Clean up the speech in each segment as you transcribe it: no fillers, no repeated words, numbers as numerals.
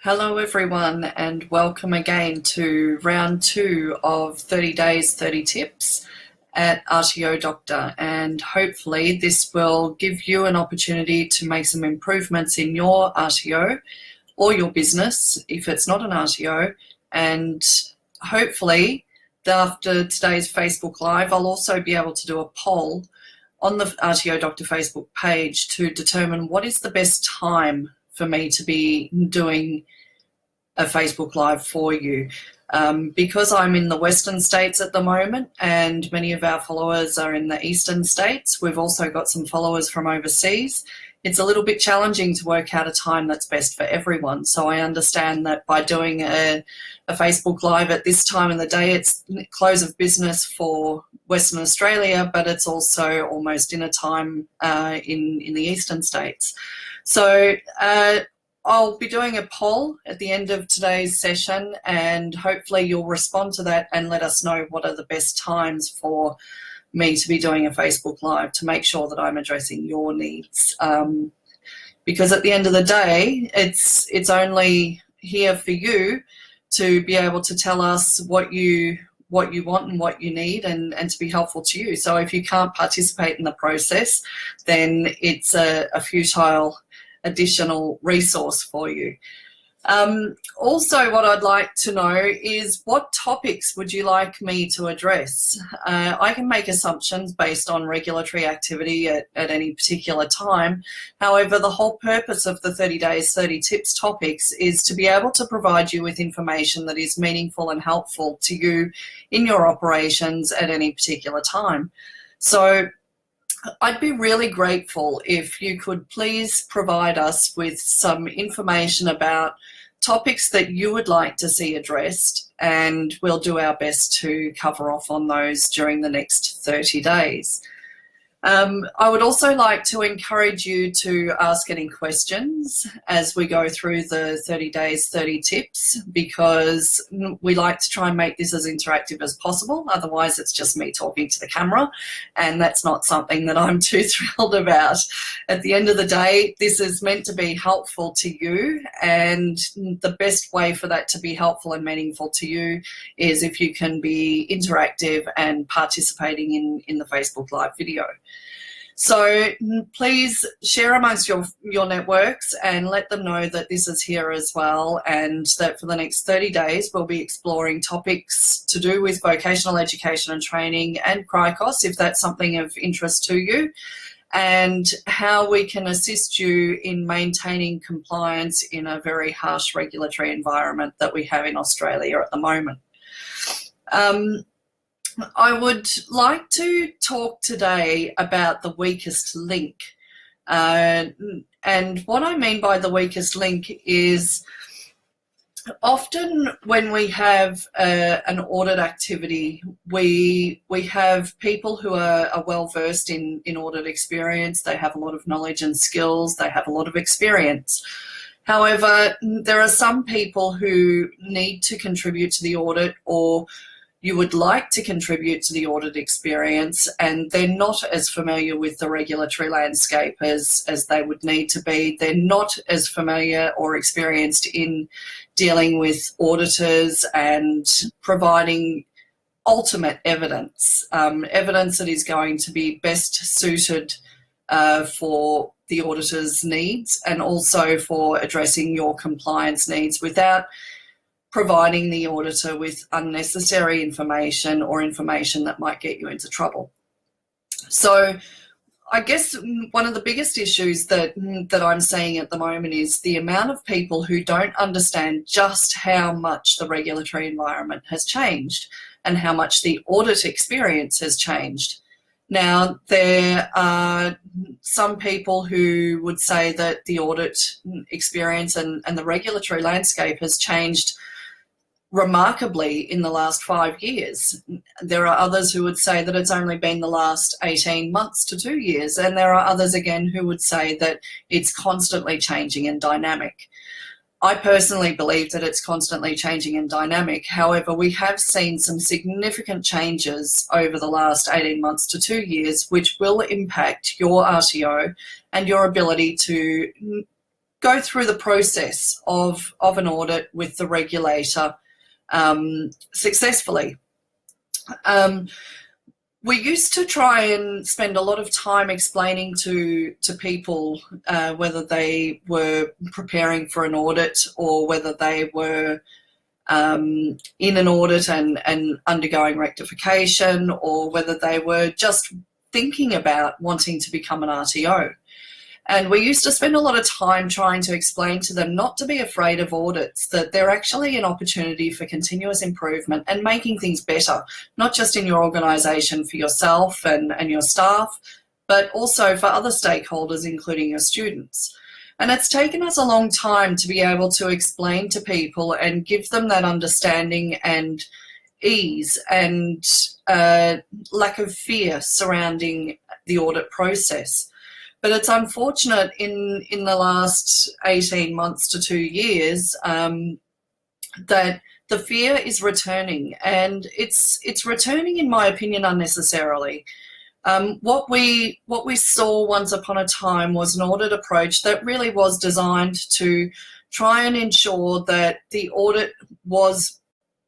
Hello, everyone, and welcome again to round 2 of 30 Days, 30 Tips at RTO Doctor. And hopefully, this will give you an opportunity to make some improvements in your RTO or your business if it's not an RTO. And hopefully, after today's Facebook Live, I'll also be able to do a poll on the RTO Doctor Facebook page to determine what is the best time for me to be doing a Facebook Live for you. Because I'm in the Western states at the moment and many of our followers are in the Eastern states, we've also got some followers from overseas. It's a little bit challenging to work out a time that's best for everyone. So I understand that by doing a Facebook Live at this time of the day, it's close of business for Western Australia, but it's also almost dinner time in the Eastern states. So I'll be doing a poll at the end of today's session, and hopefully you'll respond to that and let us know what are the best times for me to be doing a Facebook Live to make sure that I'm addressing your needs. Because at the end of the day, it's only here for you to be able to tell us what you want and what you need, and to be helpful to you. So if you can't participate in the process, then it's a futile additional resource for you. Also, what I'd like to know is what topics would you like me to address? I can make assumptions based on regulatory activity at any particular time. However, the whole purpose of the 30 Days, 30 Tips topics is to be able to provide you with information that is meaningful and helpful to you in your operations at any particular time. So I'd be really grateful if you could please provide us with some information about topics that you would like to see addressed, and we'll do our best to cover off on those during the next 30 days. I would also like to encourage you to ask any questions as we go through the 30 Days, 30 Tips, because we like to try and make this as interactive as possible. Otherwise, it's just me talking to the camera, and that's not something that I'm too thrilled about. At the end of the day, this is meant to be helpful to you, and the best way for that to be helpful and meaningful to you is if you can be interactive and participating in the Facebook Live video. So please share amongst your networks and let them know that this is here as well, and that for the next 30 days we'll be exploring topics to do with vocational education and training and CRICOS, if that's something of interest to you, and how we can assist you in maintaining compliance in a very harsh regulatory environment that we have in Australia at the moment. I would like to talk today about the weakest link. And what I mean by the weakest link is often when we have an audit activity, we have people who are well versed in audit experience. They have a lot of knowledge and skills. They have a lot of experience. However, there are some people who need to contribute to the audit, or you would like to contribute to the audit experience, and they're not as familiar with the regulatory landscape as they would need to be. They're not as familiar or experienced in dealing with auditors and providing ultimate evidence, evidence that is going to be best suited for the auditor's needs, and also for addressing your compliance needs without providing the auditor with unnecessary information or information that might get you into trouble. So I guess one of the biggest issues that I'm seeing at the moment is the amount of people who don't understand just how much the regulatory environment has changed and how much the audit experience has changed. Now, there are some people who would say that the audit experience and the regulatory landscape has changed remarkably in the last 5 years. There are others who would say that it's only been the last 18 months to 2 years, and there are others again who would say that it's constantly changing and dynamic. I personally believe that it's constantly changing and dynamic. However, we have seen some significant changes over the last 18 months to 2 years, which will impact your RTO and your ability to go through the process of an audit with the regulator successfully. We used to try and spend a lot of time explaining to people whether they were preparing for an audit or whether they were in an audit and undergoing rectification, or whether they were just thinking about wanting to become an RTO. And we used to spend a lot of time trying to explain to them not to be afraid of audits, that they're actually an opportunity for continuous improvement and making things better, not just in your organisation for yourself and your staff, but also for other stakeholders, including your students. And it's taken us a long time to be able to explain to people and give them that understanding and ease and lack of fear surrounding the audit process. But it's unfortunate in the last 18 months to 2 years that the fear is returning, and it's returning, in my opinion, unnecessarily. What we saw once upon a time was an audit approach that really was designed to try and ensure that the audit was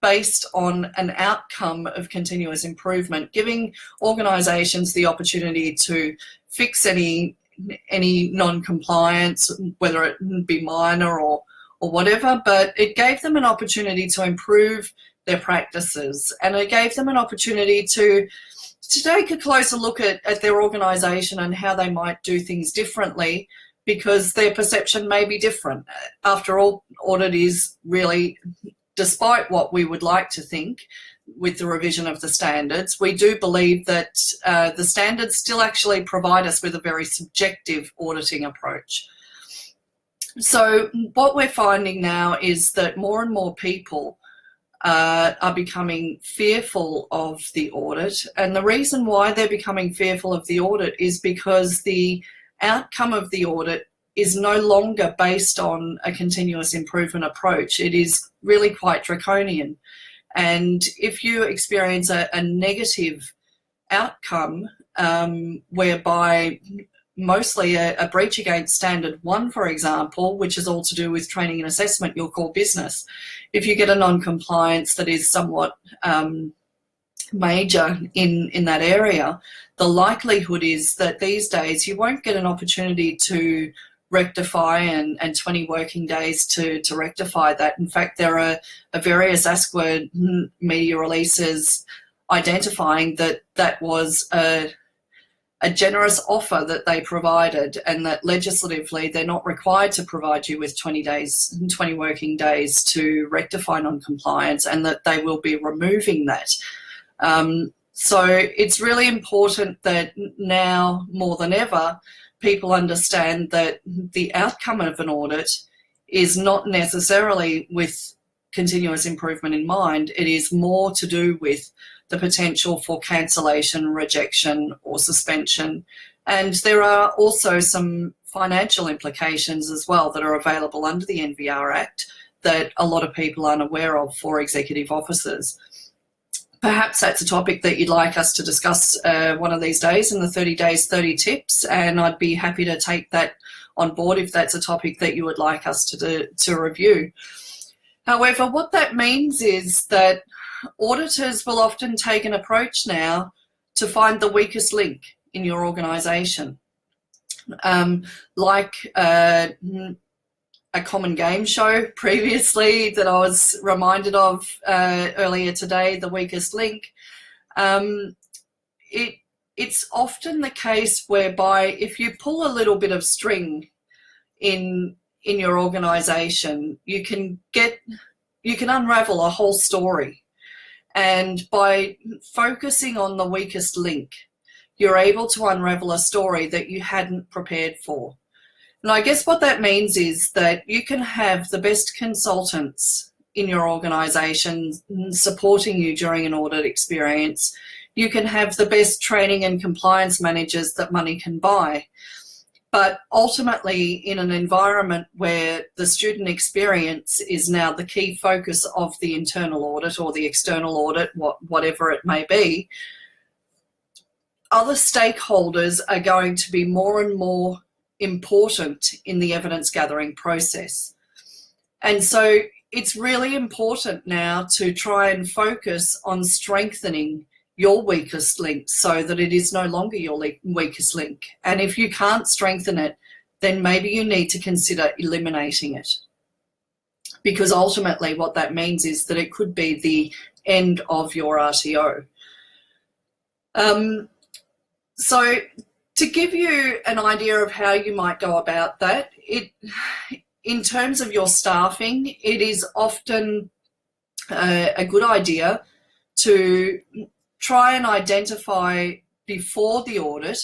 based on an outcome of continuous improvement, giving organisations the opportunity to fix any non-compliance, whether it be minor or whatever, but it gave them an opportunity to improve their practices, and it gave them an opportunity to take a closer look at their organisation and how they might do things differently, because their perception may be different. After all, audit is really, despite what we would like to think with the revision of the standards, we do believe that the standards still actually provide us with a very subjective auditing approach. So what we're finding now is that more and more people are becoming fearful of the audit, and the reason why they're becoming fearful of the audit is because the outcome of the audit is no longer based on a continuous improvement approach. It is really quite draconian. And if you experience a negative outcome, whereby mostly a breach against Standard 1, for example, which is all to do with training and assessment, your core business, if you get a non-compliance that is somewhat major in that area, the likelihood is that these days you won't get an opportunity to rectify and 20 working days to rectify that. In fact, there are various ASQA media releases identifying that was a generous offer that they provided, and that legislatively they're not required to provide you with 20 working days to rectify non-compliance, and that they will be removing that. So it's really important that now more than ever, people understand that the outcome of an audit is not necessarily with continuous improvement in mind. It is more to do with the potential for cancellation, rejection, or suspension. And there are also some financial implications as well that are available under the NVR Act that a lot of people aren't aware of for executive officers. Perhaps that's a topic that you'd like us to discuss one of these days in the 30 Days, 30 Tips, and I'd be happy to take that on board if that's a topic that you would like us to review. However, what that means is that auditors will often take an approach now to find the weakest link in your organisation. Like a common game show previously that I was reminded of earlier today, the weakest link. It's often the case whereby if you pull a little bit of string in your organisation, you can unravel a whole story. And by focusing on the weakest link, you're able to unravel a story that you hadn't prepared for. And I guess what that means is that you can have the best consultants in your organisation supporting you during an audit experience. You can have the best training and compliance managers that money can buy. But ultimately, in an environment where the student experience is now the key focus of the internal audit or the external audit, whatever it may be, other stakeholders are going to be more and more important in the evidence gathering process. And so it's really important now to try and focus on strengthening your weakest link so that it is no longer your weakest link. And if you can't strengthen it, then maybe you need to consider eliminating it. Because ultimately what that means is that it could be the end of your RTO. So to give you an idea of how you might go about that, in terms of your staffing, it is often a good idea to try and identify before the audit,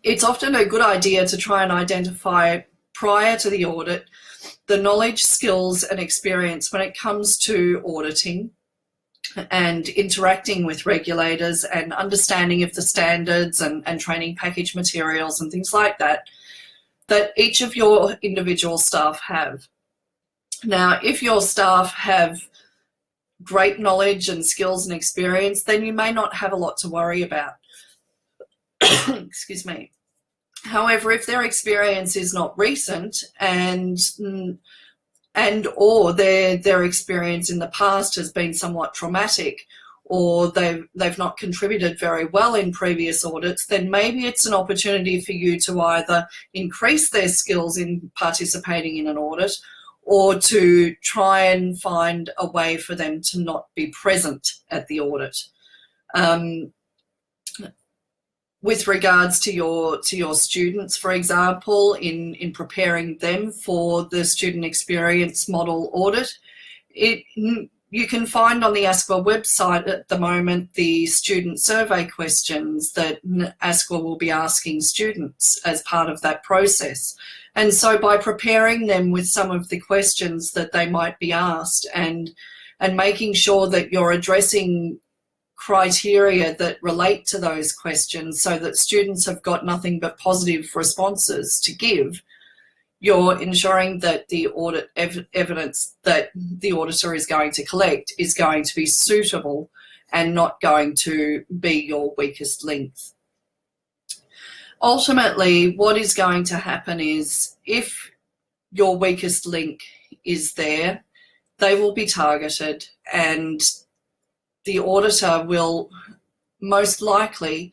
it's often a good idea to try and identify prior to the audit the knowledge, skills and experience when it comes to auditing and interacting with regulators and understanding of the standards and training package materials and things like that, that each of your individual staff have. Now, if your staff have great knowledge and skills and experience, then you may not have a lot to worry about. Excuse me. However, if their experience is not recent and or their experience in the past has been somewhat traumatic, or they've not contributed very well in previous audits, then maybe it's an opportunity for you to either increase their skills in participating in an audit or to try and find a way for them to not be present at the audit. With regards to your students, for example, in preparing them for the student experience model audit, you can find on the ASQA website at the moment the student survey questions that ASQA will be asking students as part of that process. And so by preparing them with some of the questions that they might be asked and making sure that you're addressing criteria that relate to those questions so that students have got nothing but positive responses to give, you're ensuring that the audit evidence that the auditor is going to collect is going to be suitable and not going to be your weakest link. Ultimately, what is going to happen is if your weakest link is there, they will be targeted and the auditor will most likely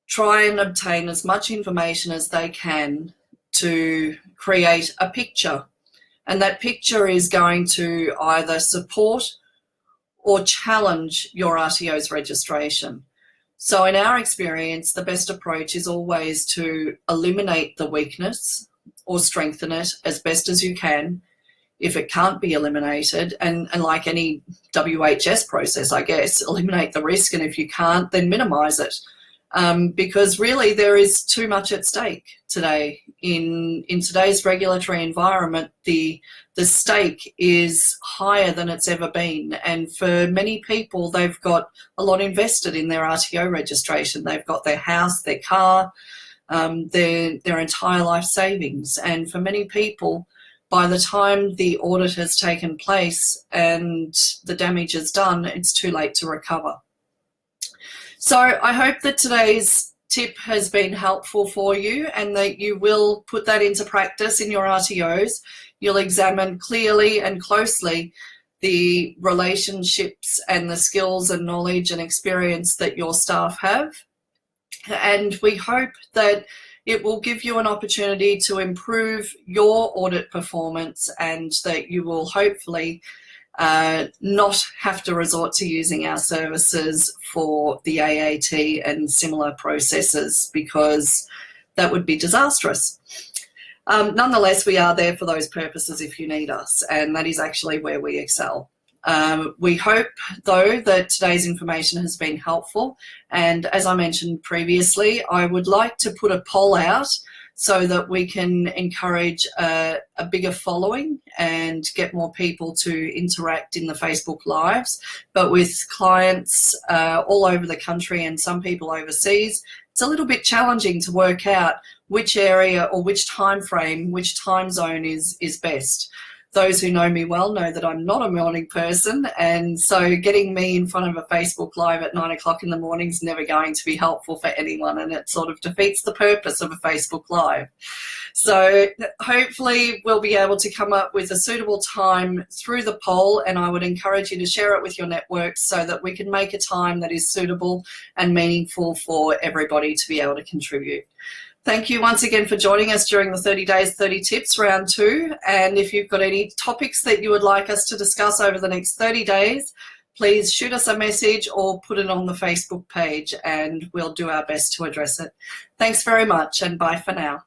try and obtain as much information as they can to create a picture. And that picture is going to either support or challenge your RTO's registration. So in our experience, the best approach is always to eliminate the weakness or strengthen it as best as you can. If it can't be eliminated, and like any WHS process, I guess, eliminate the risk, and if you can't, then minimise it. Because really there is too much at stake today. In today's regulatory environment, the stake is higher than it's ever been. And for many people, they've got a lot invested in their RTO registration. They've got their house, their car, their entire life savings. And for many people, by the time the audit has taken place and the damage is done, it's too late to recover. So I hope that today's tip has been helpful for you and that you will put that into practice in your RTOs. You'll examine clearly and closely the relationships and the skills and knowledge and experience that your staff have. And we hope that it will give you an opportunity to improve your audit performance and that you will hopefully not have to resort to using our services for the AAT and similar processes, because that would be disastrous. Nonetheless, we are there for those purposes if you need us, and that is actually where we excel. We hope, though, that today's information has been helpful, and as I mentioned previously, I would like to put a poll out so that we can encourage a bigger following and get more people to interact in the Facebook Lives. But with clients all over the country and some people overseas, it's a little bit challenging to work out which area or which time frame, which time zone is best. Those who know me well know that I'm not a morning person, and so getting me in front of a Facebook Live at 9 o'clock in the morning is never going to be helpful for anyone, and it sort of defeats the purpose of a Facebook Live. So hopefully we'll be able to come up with a suitable time through the poll, and I would encourage you to share it with your networks so that we can make a time that is suitable and meaningful for everybody to be able to contribute. Thank you once again for joining us during the 30 Days, 30 Tips Round 2. And if you've got any topics that you would like us to discuss over the next 30 days, please shoot us a message or put it on the Facebook page and we'll do our best to address it. Thanks very much, and bye for now.